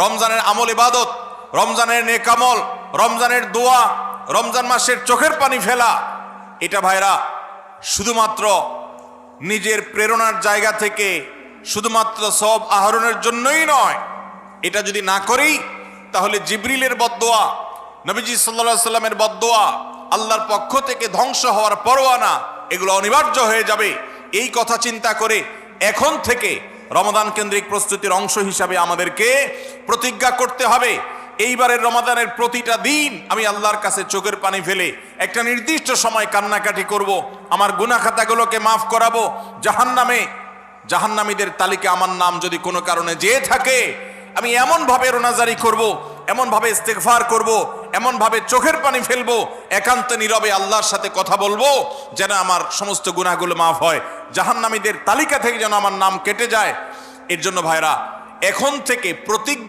রমজানের আমল ইবাদত, রমজানের নেক আমল, রমজানের দোয়া, রমজান মাসের চোখের পানি ফেলা, এটা ভাইরা শুধুমাত্র নিজের প্রেরণার জায়গা থেকে শুধুমাত্র সওয়াব আহরণের জন্যই নয়। এটা যদি না করি তাহলে জিবরিলের বদদোয়া, নবীজি সাল্লাল্লাহু আলাইহি সাল্লামের বদদোয়া, আল্লাহর পক্ষ থেকে ধ্বংস হওয়ার পরোয়ানা, এগুলো অনিবার্য হয়ে যাবে। এই কথা চিন্তা করে এখন থেকে রমাদান কেন্দ্রিক প্রস্তুতির অংশ হিসাবে আমাদেরকে প্রতিজ্ঞা করতে হবে, এইবারের রমাদানের প্রতিটা দিন আমি আল্লাহর কাছে চোখের পানি ফেলে একটা নির্দিষ্ট সময় কান্নাকাটি করব, আমার গুনাহ খাতাগুলোকে মাফ করাবো। জাহান্নামীদের তালিকা আমার নাম যদি কোনো কারণে যেয়ে থাকে, আমি এমনভাবে রোনাজারি করব, এমনভাবে ইস্তেগফার করব, এমনভাবে চোখের পানি ফেলবো, একান্ত নীরবে আল্লাহর সাথে কথা বলবো, যেন আমার সমস্ত গুনাহগুলো মাফ হয়, জাহান্নামীদের তালিকা থেকে যেন আমার নাম কেটে যায়। এর জন্য ভাইরা এখন থেকে প্রতিজ্ঞা